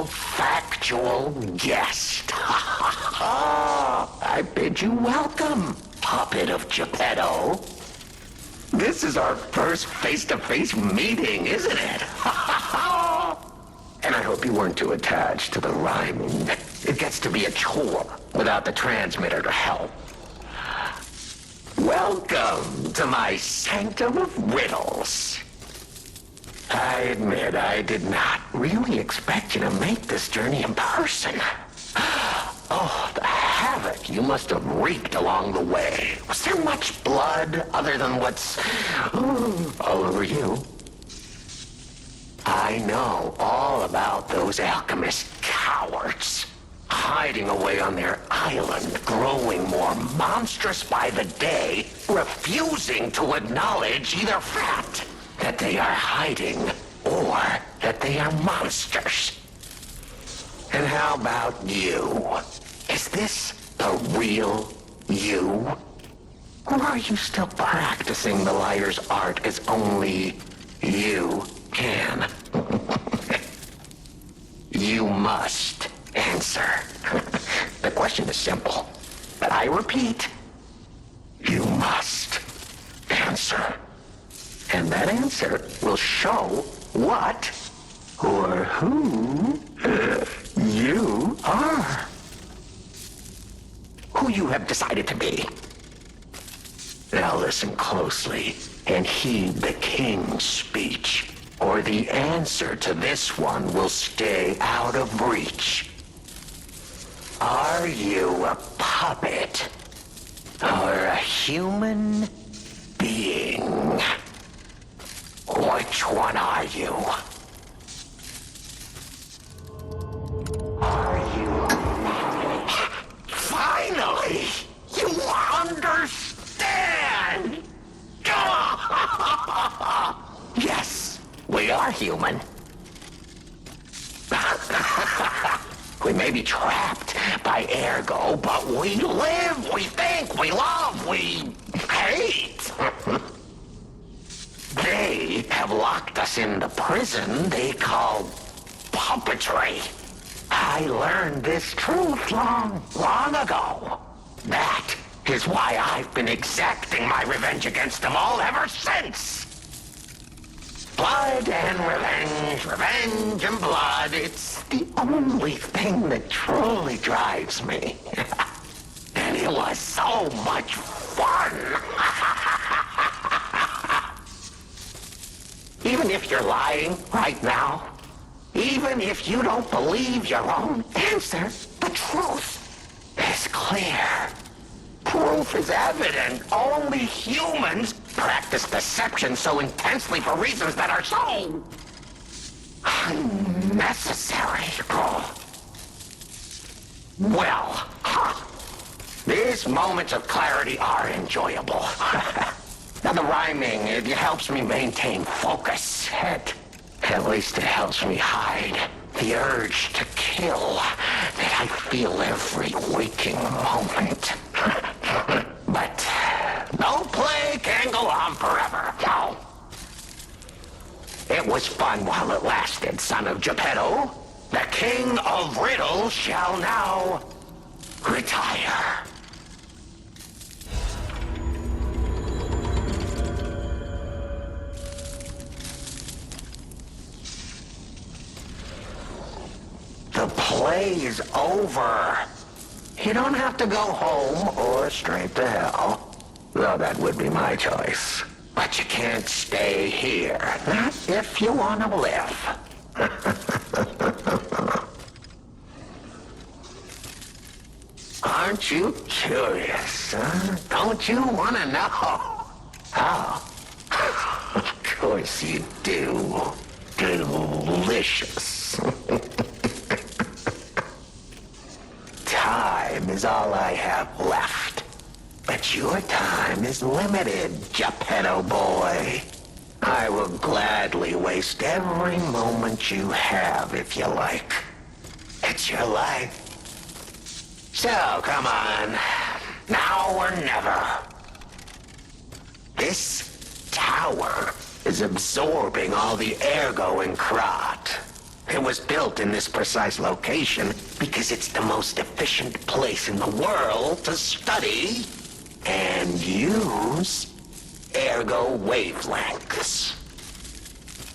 Factual guest. I bid you welcome, puppet of Geppetto. This is our first face-to-face meeting, isn't it? And I hope you weren't too attached to the rhyming. It gets to be a chore without the transmitter to help. Welcome to my sanctum of riddles. I admit I did not really expect you to make this journey in person. Oh, the havoc you must have wreaked along the way. Was there much blood other than what's all over you? I know all about those alchemist cowards. Hiding away on their island, growing more monstrous by the day, refusing to acknowledge either fact that they are hiding, or that they are monsters. And how about you? Is this the real you? Or are you still practicing the liar's art as only you can? You must answer. The question is simple, but I repeat, you must answer. And that answer will show what or who you are. Who you have decided to be. Now listen closely and heed the king's speech, or the answer to this one will stay out of reach. Are you a puppet or a human being? Which one are you? Are you... Finally! You understand! Yes, we are human. We may be trapped by ergo, but we live, we think, we love, we hate. They have locked us in the prison they call puppetry. I learned this truth long ago. That is why I've been exacting my revenge against them all ever since. Blood and revenge, revenge and blood. It's the only thing that truly drives me. And it was so much fun. Even if you're lying right now, even if you don't believe your own answer, the truth is clear. Proof is evident. Only humans practice deception so intensely for reasons that are so unnecessary. Well, these moments of clarity are enjoyable. Now the rhyming, it helps me maintain focus. At least it helps me hide the urge to kill that I feel every waking moment. But no play can go on forever. No. It was fun while it lasted, son of Geppetto. The king of riddles shall now retire. The play's over. You don't have to go home or straight to hell. Though that would be my choice. But you can't stay here. Not if you want to live. Aren't you curious, huh? Don't you want to know? Oh. Of course you do. Delicious. Time is all I have left. But your time is limited, Geppetto boy. I will gladly waste every moment you have if you like. It's your life. So, come on. Now or never. This tower is absorbing all the ergo in Krat. It was built in this precise location because it's the most efficient place in the world to study and use ergo wavelengths.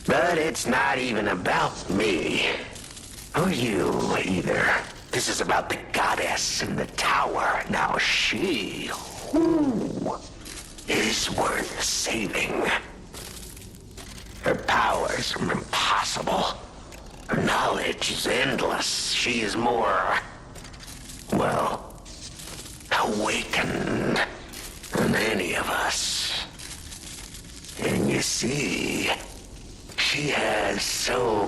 But it's not even about me or you either. This is about the goddess in the tower. Now she, who is worth saving. Her powers are impossible. Her knowledge is endless. She is more, well, awakened than any of us. And you see, she has so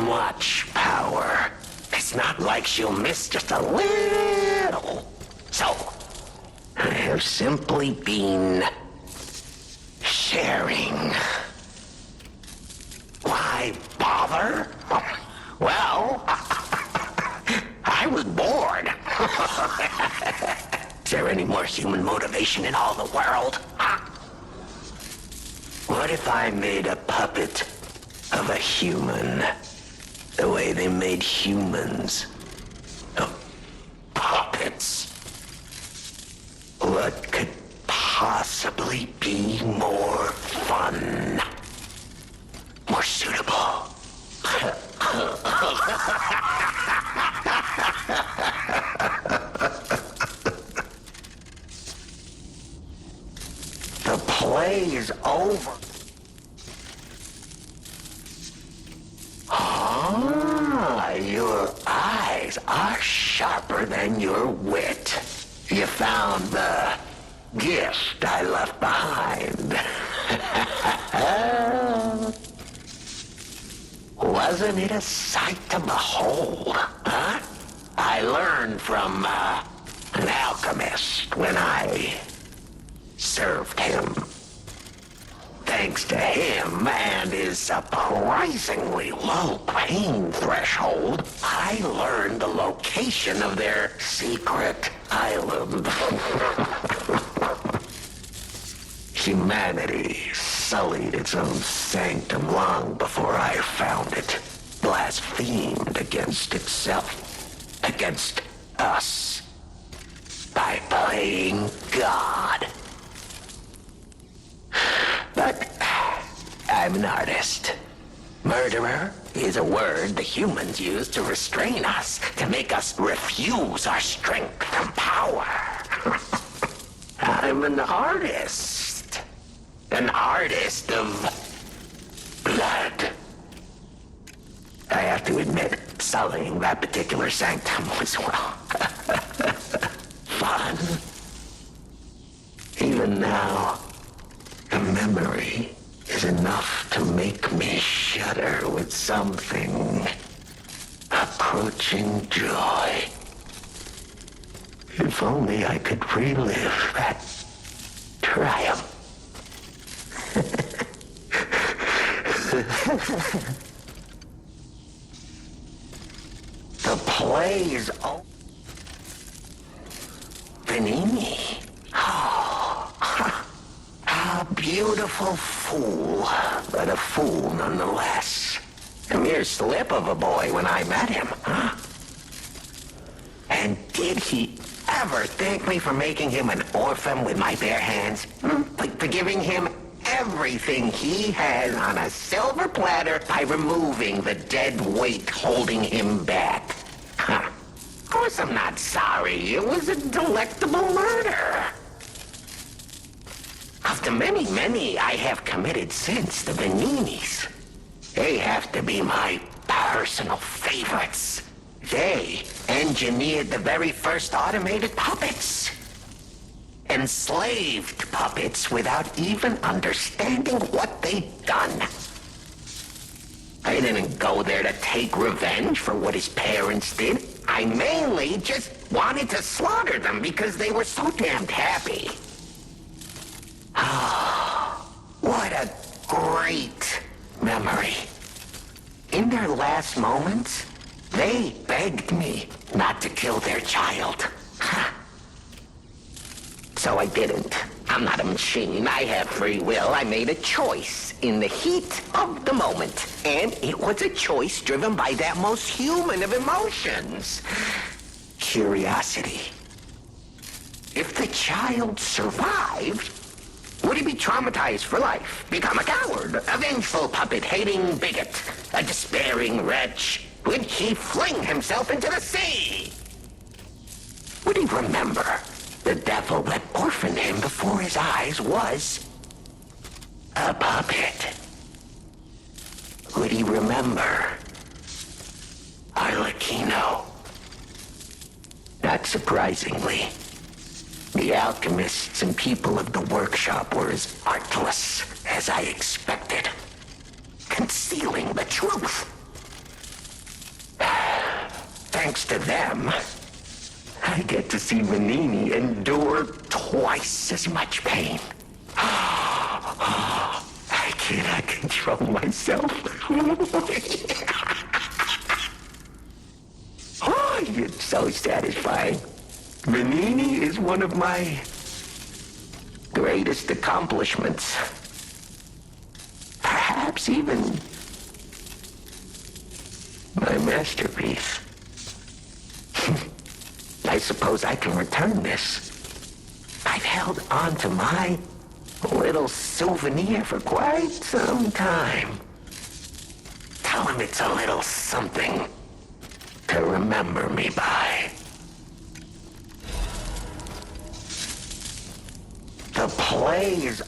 much power. It's not like she'll miss just a little. So, I have simply been sharing. Why bother? Well, I was bored. Is there any more human motivation in all the world? What if I made a puppet of a human? The way they made humans. Puppets. What could possibly be more fun? More suitable? The play is over. Ah, your eyes are sharper than your wit. You found the gift I left behind. Wasn't it a sight to behold, huh? I learned from an alchemist when I served him. Thanks to him and his surprisingly low pain threshold, I learned the location of their secret island. Humanity sullied its own sanctum long before I found it, blasphemed against itself, against us, by playing God. But I'm an artist. Murderer is a word the humans use to restrain us, to make us refuse our strength and power. I'm an artist. An artist of blood. I have to admit, sullying that particular sanctum was, well, fun. Even now, a memory is enough to make me shudder with something approaching joy. If only I could relive that triumph. The play's Benini. Oh, a beautiful fool, but a fool nonetheless. A mere slip of a boy when I met him, huh? And did he ever thank me for making him an orphan with my bare hands? Like for giving him everything he has on a silver platter by removing the dead weight holding him back. course I'm not sorry. It was a delectable murder. Of the many I have committed since, the Beninis, they have to be my personal favorites. They engineered the very first automated puppets. Enslaved puppets without even understanding what they'd done. I didn't go there to take revenge for what his parents did. I mainly just wanted to slaughter them because they were so damned happy. Oh, what a great memory. In their last moments, they begged me not to kill their child. So I didn't. I'm not a machine. I have free will. I made a choice in the heat of the moment. And it was a choice driven by that most human of emotions. Curiosity. If the child survived, would he be traumatized for life? Become a coward, a vengeful puppet-hating bigot, a despairing wretch? Would he fling himself into the sea? Would he remember the devil that orphaned him before his eyes was a puppet? Would he remember Arlecchino? Not surprisingly, the alchemists and people of the workshop were as artless as I expected, concealing the truth. Thanks to them, I get to see Venini endure twice as much pain. I cannot control myself. Oh, it's so satisfying. Venini is one of my greatest accomplishments. Perhaps even my masterpiece. I suppose I can return this. I've held on to my little souvenir for quite some time. Tell him it's a little something to remember me by. The play is...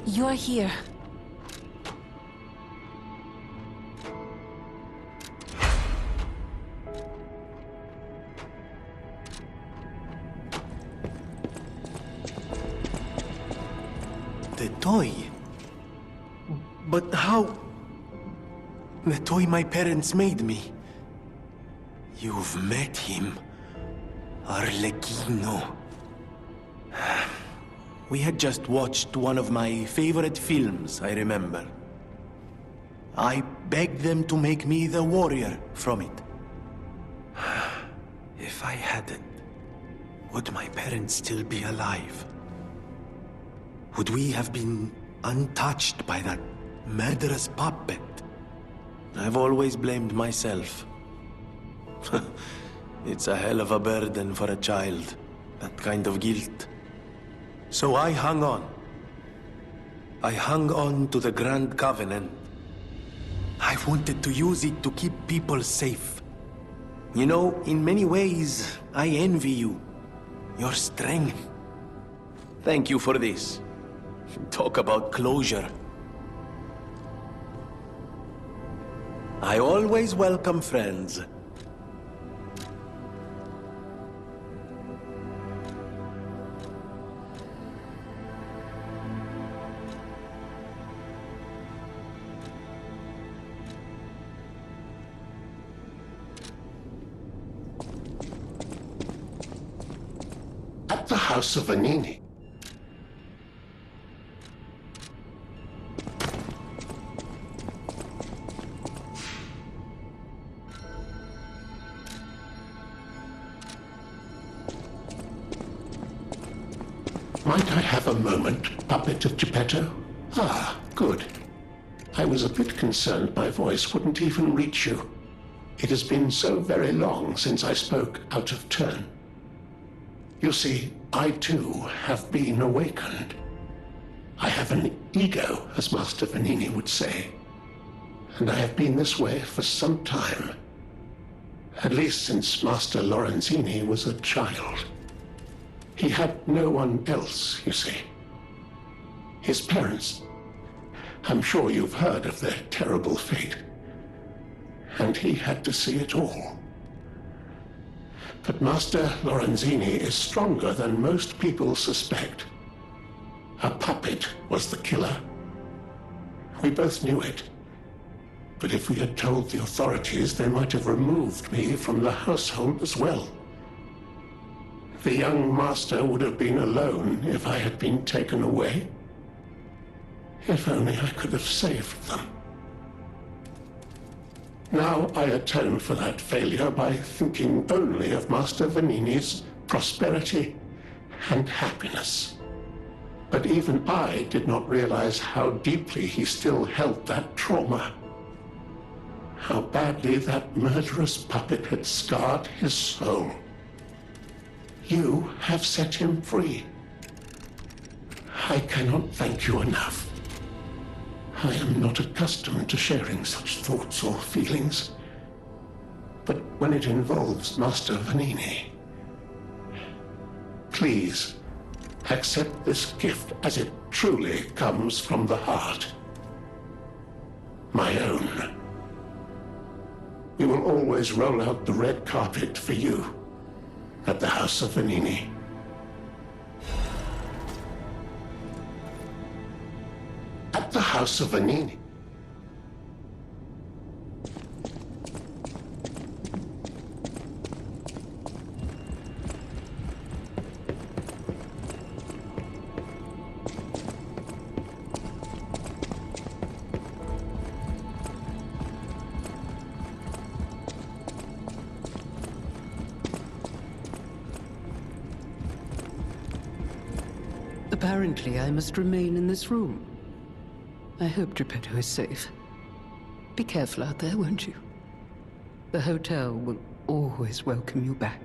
You're here. The toy? But how? The toy my parents made me. You've met him. Arlecchino. We had just watched one of my favorite films, I remember. I begged them to make me the warrior from it. If I hadn't, would my parents still be alive? Would we have been untouched by that murderous puppet? I've always blamed myself. It's a hell of a burden for a child, that kind of guilt. So I hung on. I hung on to the Grand Covenant. I wanted to use it to keep people safe. You know, in many ways, I envy you. Your strength. Thank you for this. Talk about closure. I always welcome friends. At the house of Vanini. Might I have a moment, puppet of Geppetto? Ah, good. I was a bit concerned my voice wouldn't even reach you. It has been so very long since I spoke out of turn. You see, I too have been awakened. I have an ego, as Master Vanini would say. And I have been this way for some time. At least since Master Lorenzini was a child. He had no one else, you see. His parents. I'm sure you've heard of their terrible fate. And he had to see it all. But Master Lorenzini is stronger than most people suspect. A puppet was the killer. We both knew it. But if we had told the authorities, they might have removed me from the household as well. The young master would have been alone if I had been taken away. If only I could have saved them. Now I atone for that failure by thinking only of Master Vanini's prosperity and happiness. But even I did not realize how deeply he still held that trauma. How badly that murderous puppet had scarred his soul. You have set him free. I cannot thank you enough. I am not accustomed to sharing such thoughts or feelings. But when it involves Master Vanini, please accept this gift as it truly comes from the heart. My own. We will always roll out the red carpet for you at the house of Vanini. At the house of Vanini. Apparently, I must remain in this room. I hope Geppetto is safe. Be careful out there, won't you? The hotel will always welcome you back.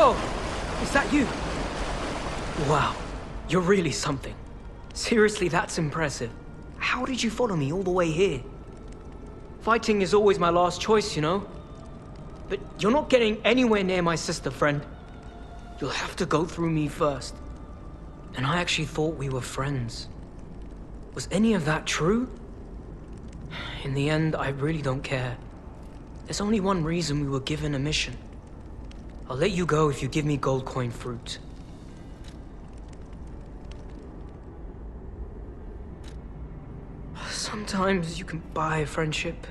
Whoa! Is that you? Wow, you're really something. Seriously, that's impressive. How did you follow me all the way here? Fighting is always my last choice, you know? But you're not getting anywhere near my sister, friend. You'll have to go through me first. And I actually thought we were friends. Was any of that true? In the end, I really don't care. There's only one reason we were given a mission. I'll let you go if you give me gold coin fruit. Sometimes you can buy a friendship.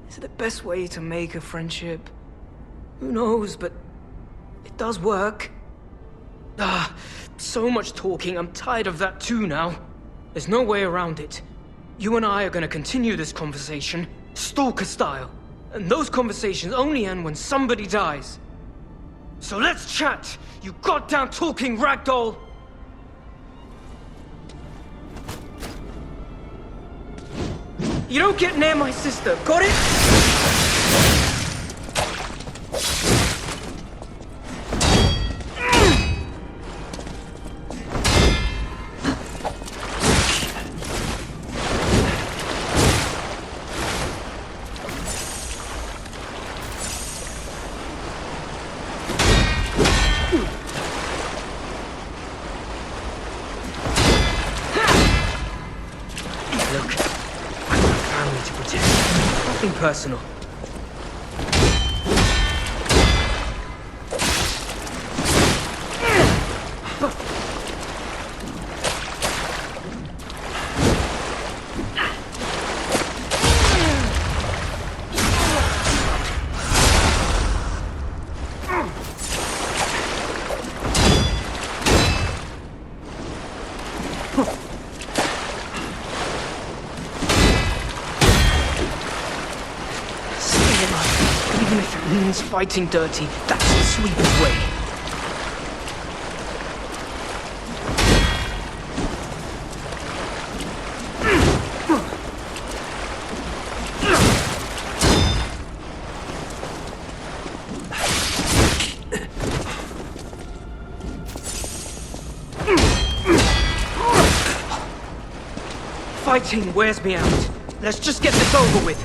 Is it the best way to make a friendship? Who knows, but it does work. So much talking. I'm tired of that too now. There's no way around it. You and I are gonna continue this conversation, stalker style. And those conversations only end when somebody dies. So let's chat, you goddamn talking ragdoll! You don't get near my sister, got it? Personal. Fighting dirty, that's the sweetest way. Fighting wears me out. Let's just get this over with.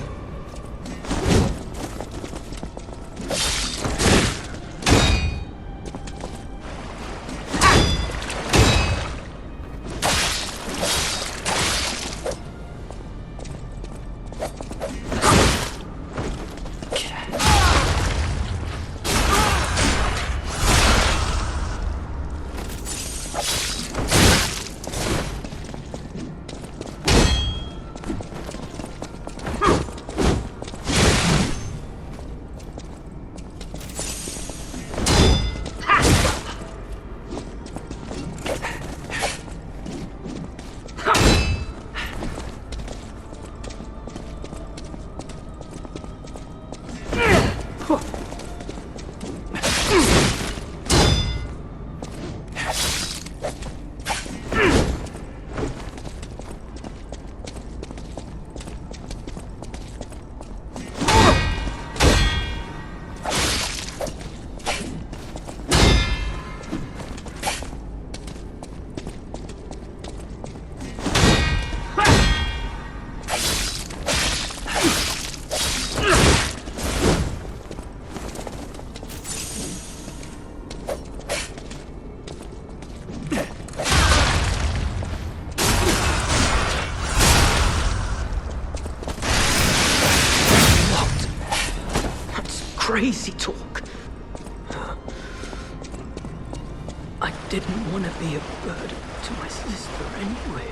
Crazy talk. I didn't want to be a burden to my sister anyway.